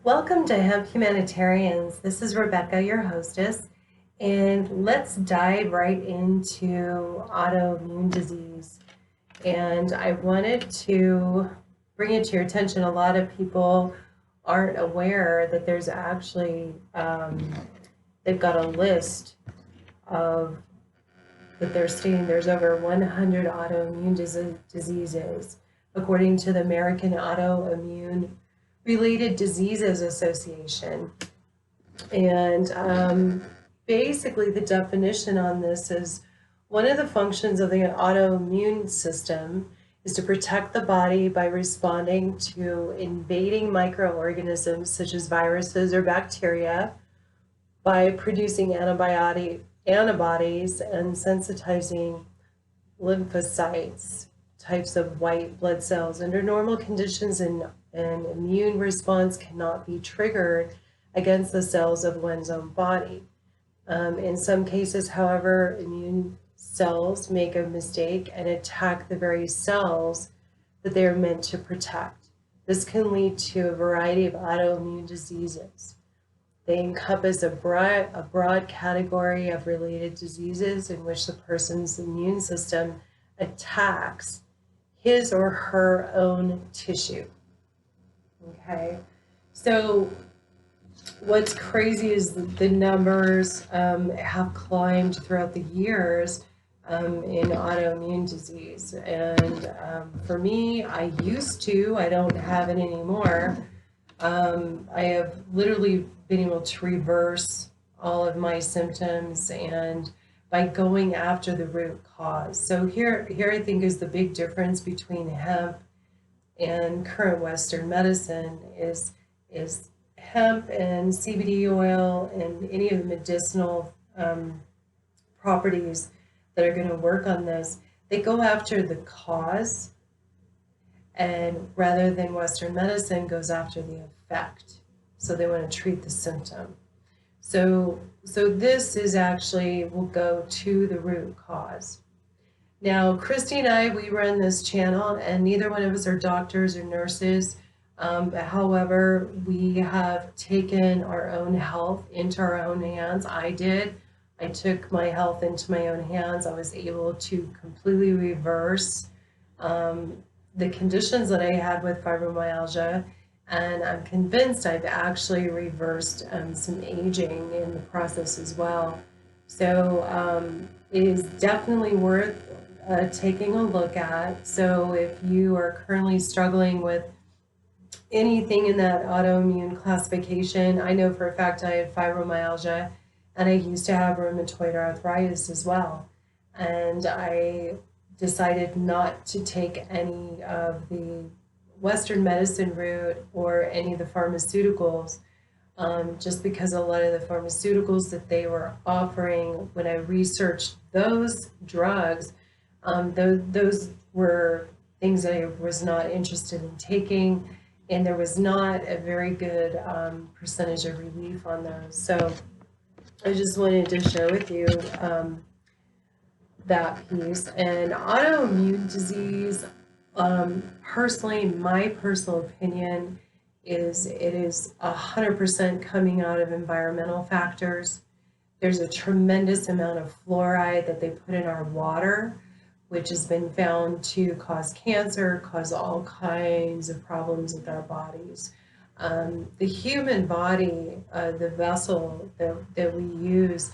Welcome to Hemp Humanitarians. This is Rebecca, your hostess, and let's dive right into autoimmune disease. And I wanted to bring it to your attention. A lot of people aren't aware that there's actually, they've got a list of, that they're stating there's over 100 autoimmune diseases, according to the American Autoimmune Related Diseases Association. And basically the definition on this is one of the functions of the autoimmune system is to protect the body by responding to invading microorganisms such as viruses or bacteria by producing antibodies and sensitizing lymphocytes, types of white blood cells. Under normal conditions, an immune response cannot be triggered against the cells of one's own body. In some cases, however, immune cells make a mistake and attack the very cells that they are meant to protect. This can lead to a variety of autoimmune diseases. They encompass a broad category of related diseases in which the person's immune system attacks his or her own tissue. Okay, so what's crazy is the numbers have climbed throughout the years in autoimmune disease. And for me, I don't have it anymore. I have literally been able to reverse all of my symptoms and by going after the root cause. So here I think is the big difference between hemp and current Western medicine is hemp and CBD oil and any of the medicinal properties that are going to work on this. They go after the cause, and rather than Western medicine goes after the effect. So they want to treat the symptom. So this is actually, will go to the root cause. Now, Christy and I, we run this channel, and neither one of us are doctors or nurses. However, we have taken our own health into our own hands. I did. I took my health into my own hands. I was able to completely reverse the conditions that I had with fibromyalgia, and I'm convinced I've actually reversed some aging in the process as well. So it is definitely worth taking a look at. So if you are currently struggling with anything in that autoimmune classification, I know for a fact I had fibromyalgia, and I used to have rheumatoid arthritis as well. And I decided not to take any of the Western medicine route or any of the pharmaceuticals, just because a lot of the pharmaceuticals that they were offering, when I researched those drugs, those were things that I was not interested in taking, and there was not a very good percentage of relief on those. So I just wanted to share with you that piece. And autoimmune disease, personally, my personal opinion is it is 100% coming out of environmental factors. There's a tremendous amount of fluoride that they put in our water, which has been found to cause cancer, cause all kinds of problems with our bodies. The human body, the vessel that we use,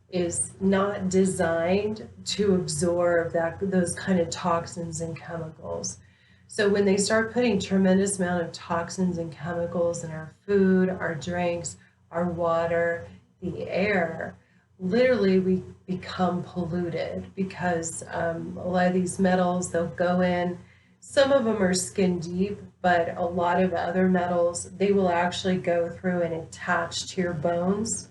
is not designed to absorb those kind of toxins and chemicals. So when they start putting tremendous amount of toxins and chemicals in our food, our drinks, our water, the air, literally we become polluted because a lot of these metals, they'll go in. Some of them are skin deep, but a lot of other metals, they will actually go through and attach to your bones.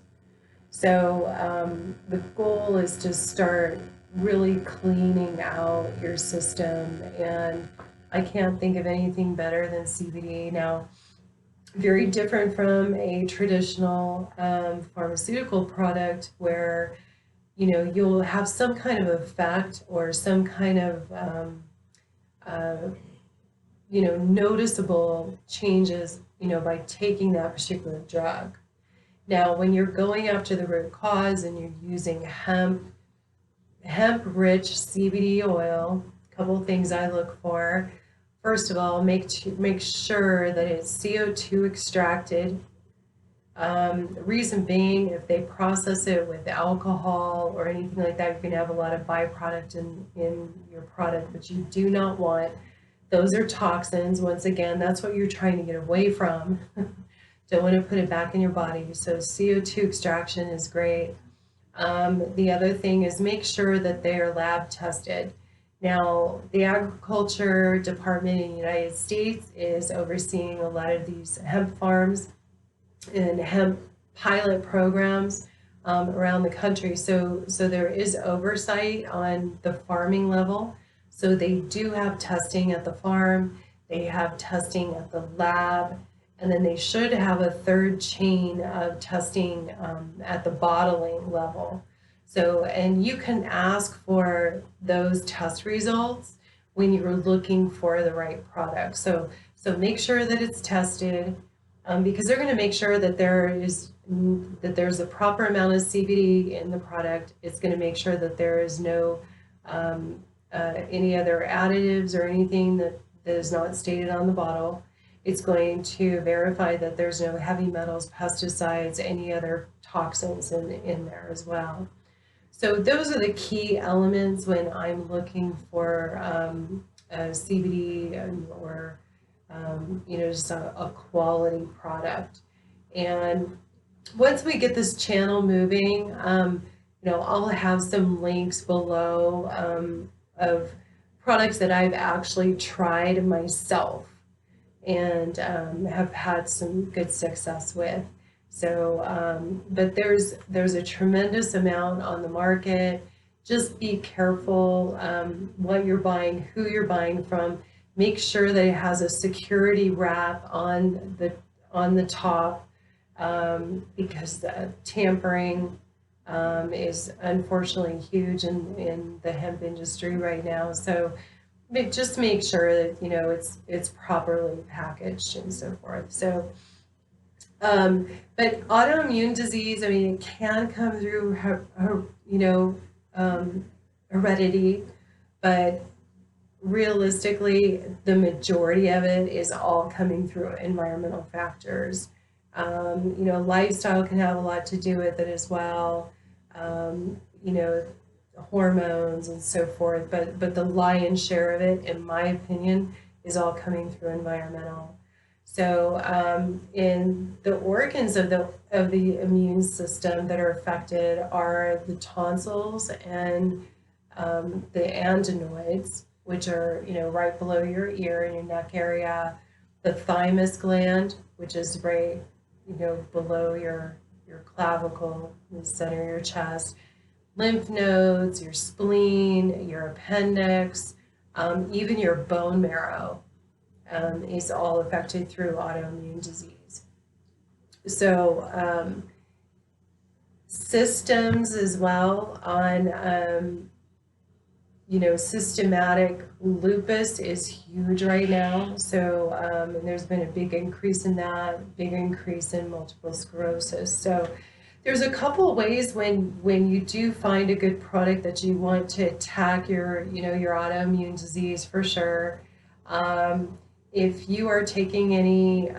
So the goal is to start really cleaning out your system, and I can't think of anything better than CBD. Now, very different from a traditional pharmaceutical product where, you know, you'll have some kind of effect or some kind of, noticeable changes, by taking that particular drug. Now, when you're going after the root cause and you're using hemp-rich CBD oil, a couple of things I look for. First of all, make sure that it's CO2 extracted. The reason being, if they process it with alcohol or anything like that, you're going to have a lot of byproduct in your product, which you do not want. Those are toxins. Once again, that's what you're trying to get away from. Don't want to put it back in your body. So CO2 extraction is great. The other thing is make sure that they are lab tested. Now, the Agriculture Department in the United States is overseeing a lot of these hemp farms and hemp pilot programs around the country. So there is oversight on the farming level. So they do have testing at the farm, they have testing at the lab, and then they should have a third chain of testing at the bottling level. So, and you can ask for those test results when you're looking for the right product. So make sure that it's tested, because they're going to make sure that there's a proper amount of CBD in the product. It's going to make sure that there is no any other additives or anything that is not stated on the bottle. It's going to verify that there's no heavy metals, pesticides, any other toxins in there as well. So those are the key elements when I'm looking for CBD or just a quality product. And once we get this channel moving, I'll have some links below of products that I've actually tried myself and have had some good success with. So, but there's a tremendous amount on the market. Just be careful what you're buying, who you're buying from. Make sure that it has a security wrap on the top, because tampering is unfortunately huge in the hemp industry right now. So just make sure that it's properly packaged and so forth. So but autoimmune disease, I mean, it can come through heredity, but realistically the majority of it is all coming through environmental factors. Lifestyle can have a lot to do with it as well, hormones and so forth, but the lion's share of it, in my opinion, is all coming through environmental. So in the organs of the immune system that are affected are the tonsils and the adenoids, which are right below your ear and your neck area, the thymus gland, which is right below your clavicle, the center of your chest, lymph nodes, your spleen, your appendix, even your bone marrow is all affected through autoimmune disease. So systems as well on systematic lupus is huge right now. So and there's been a big increase in that, big increase in multiple sclerosis. So there's a couple of ways when you do find a good product that you want to attack your autoimmune disease, for sure. If you are taking any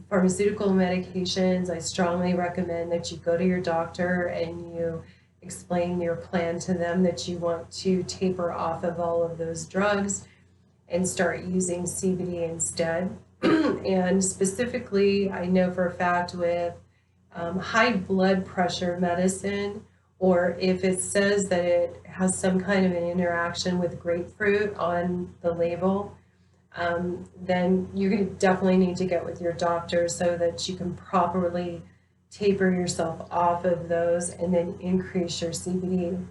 pharmaceutical medications, I strongly recommend that you go to your doctor and you explain your plan to them that you want to taper off of all of those drugs and start using CBD instead. And specifically, I know for a fact with high blood pressure medicine, or if it says that it has some kind of an interaction with grapefruit on the label, then you're going to definitely need to get with your doctor so that you can properly taper yourself off of those and then increase your CBD.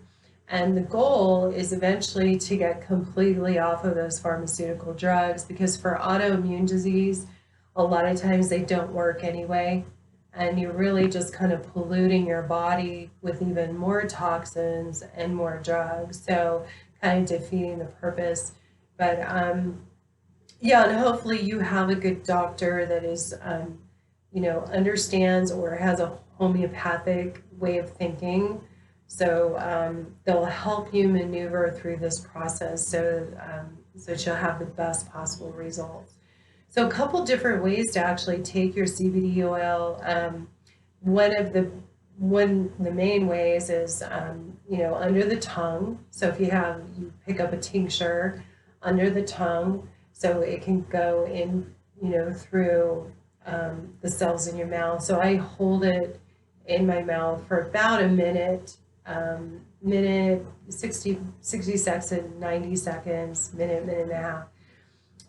And the goal is eventually to get completely off of those pharmaceutical drugs, because for autoimmune disease, a lot of times they don't work anyway. And you're really just kind of polluting your body with even more toxins and more drugs. So kind of defeating the purpose. But Yeah, and hopefully you have a good doctor that is, understands or has a homeopathic way of thinking. So they'll help you maneuver through this process so that you'll have the best possible results. So a couple different ways to actually take your CBD oil. One of the main ways is under the tongue. So if you pick up a tincture under the tongue, so it can go in through the cells in your mouth. So I hold it in my mouth for about a minute, minute 60 seconds, 90 seconds, minute and a half.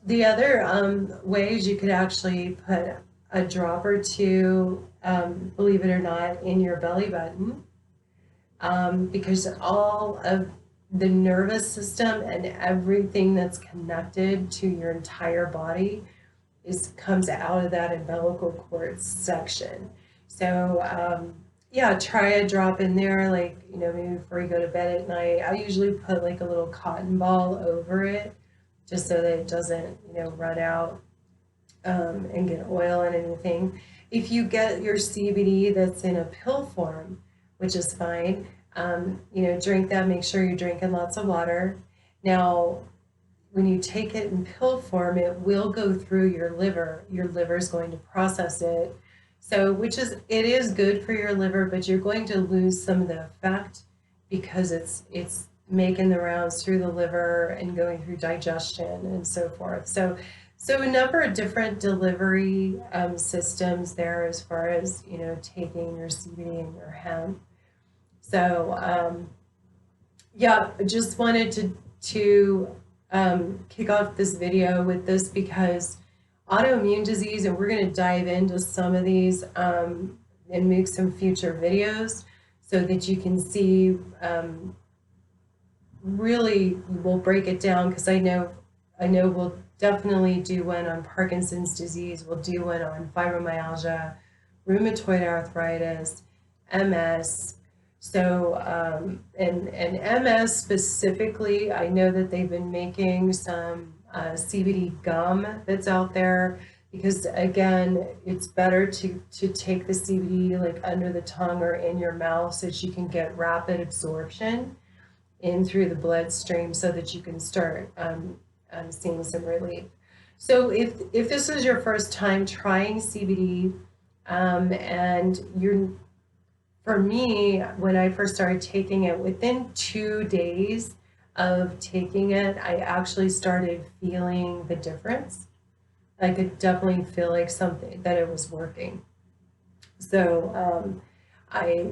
The other ways you could actually put a drop or two, believe it or not, in your belly button, because all of the nervous system and everything that's connected to your entire body comes out of that umbilical cord section. So yeah, try a drop in there, like maybe before you go to bed at night. I usually put like a little cotton ball over it, just so that it doesn't run out and get oil and anything. If you get your CBD that's in a pill form, which is fine, drink that. Make sure you're drinking lots of water. Now, when you take it in pill form, it will go through your liver. Your liver is going to process it. So, it is good for your liver, but you're going to lose some of the effect because it's making the rounds through the liver and going through digestion and so forth. So a number of different delivery systems there as far as taking your CBD and your hemp. So yeah, I just wanted to kick off this video with this because autoimmune disease, and we're going to dive into some of these and make some future videos so that you can see really, we'll break it down, because I know we'll definitely do one on Parkinson's disease, we'll do one on fibromyalgia, rheumatoid arthritis, MS. So and MS specifically, I know that they've been making some CBD gum that's out there, because again, it's better to take the CBD like under the tongue or in your mouth so that you can get rapid absorption in through the bloodstream so that you can start seeing some relief. So if this is your first time trying CBD, and for me, when I first started taking it, within 2 days of taking it, I actually started feeling the difference. I could definitely feel like that it was working. So I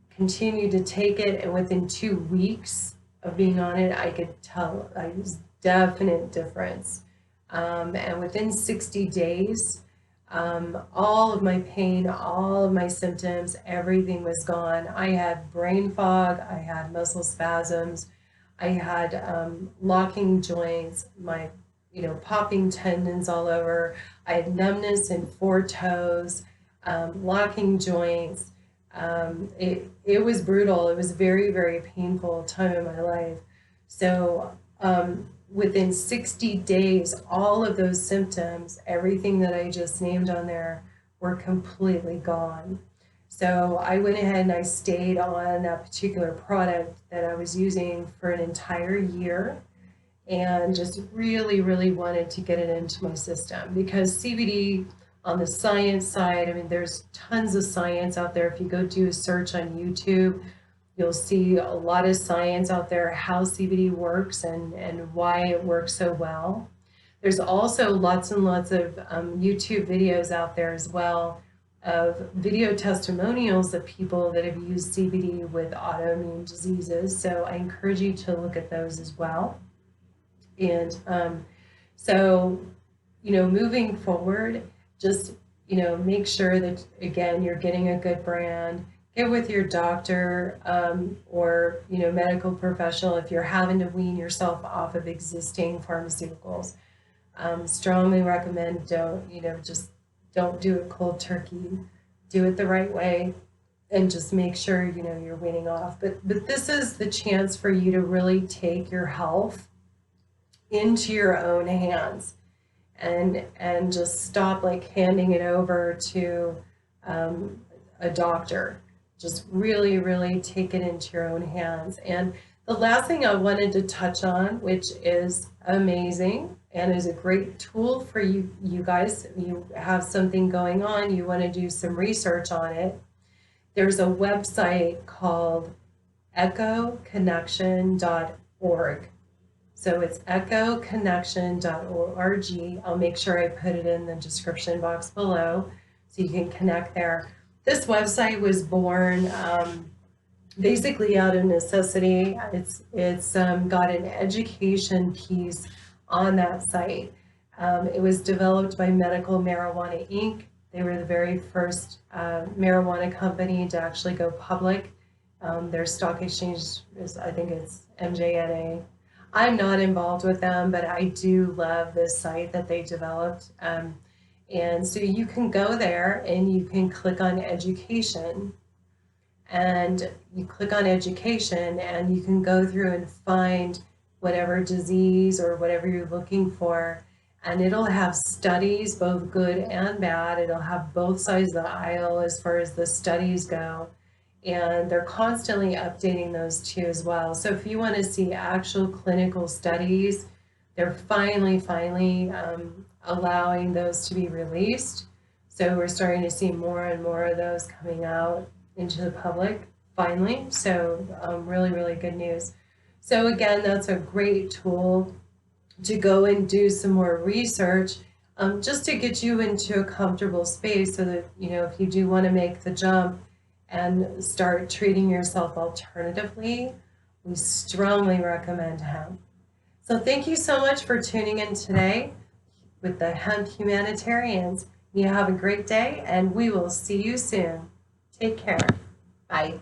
continued to take it, and within 2 weeks of being on it, I could tell I was definite difference. And within 60 days, all of my pain, all of my symptoms, everything was gone. I had brain fog, I had muscle spasms, I had locking joints, my popping tendons all over. I had numbness in 4 toes, locking joints. It was brutal. It was a very, very painful time in my life. So within 60 days, all of those symptoms, everything that I just named on there, were completely gone. So I went ahead and I stayed on that particular product that I was using for an entire year, and just really, really wanted to get it into my system, because CBD, on the science side, I mean, there's tons of science out there. If you go do a search on YouTube, you'll see a lot of science out there, how CBD works and why it works so well. There's also lots and lots of YouTube videos out there as well, of video testimonials of people that have used CBD with autoimmune diseases. So I encourage you to look at those as well. And so, moving forward, just, make sure that, again, you're getting a good brand. Get with your doctor or, medical professional if you're having to wean yourself off of existing pharmaceuticals. Strongly recommend just don't do it cold turkey. Do it the right way, and just make sure, you're weaning off. But this is the chance for you to really take your health into your own hands. and just stop like handing it over to a doctor. Just really, really take it into your own hands. And the last thing I wanted to touch on, which is amazing and is a great tool for you guys, you have something going on, you want to do some research on it. There's a website called echoconnection.org. So it's echoconnection.org. I'll make sure I put it in the description box below so you can connect there. This website was born basically out of necessity. It's got an education piece on that site. It was developed by Medical Marijuana Inc. They were the very first marijuana company to actually go public. Their stock exchange is, I think it's MJNA. I'm not involved with them, but I do love this site that they developed. And so you can go there and you can click on education, and you click on education and you can go through and find whatever disease or whatever you're looking for. And it'll have studies, both good and bad. It'll have both sides of the aisle as far as the studies go. And they're constantly updating those too as well. So if you want to see actual clinical studies, they're finally allowing those to be released. So we're starting to see more and more of those coming out into the public finally. So really, really good news. So again, that's a great tool to go and do some more research just to get you into a comfortable space so that, you know, if you do want to make the jump and start treating yourself alternatively, we strongly recommend hemp. So thank you so much for tuning in today with the Hemp Humanitarians. You have a great day, and we will see you soon. Take care. Bye.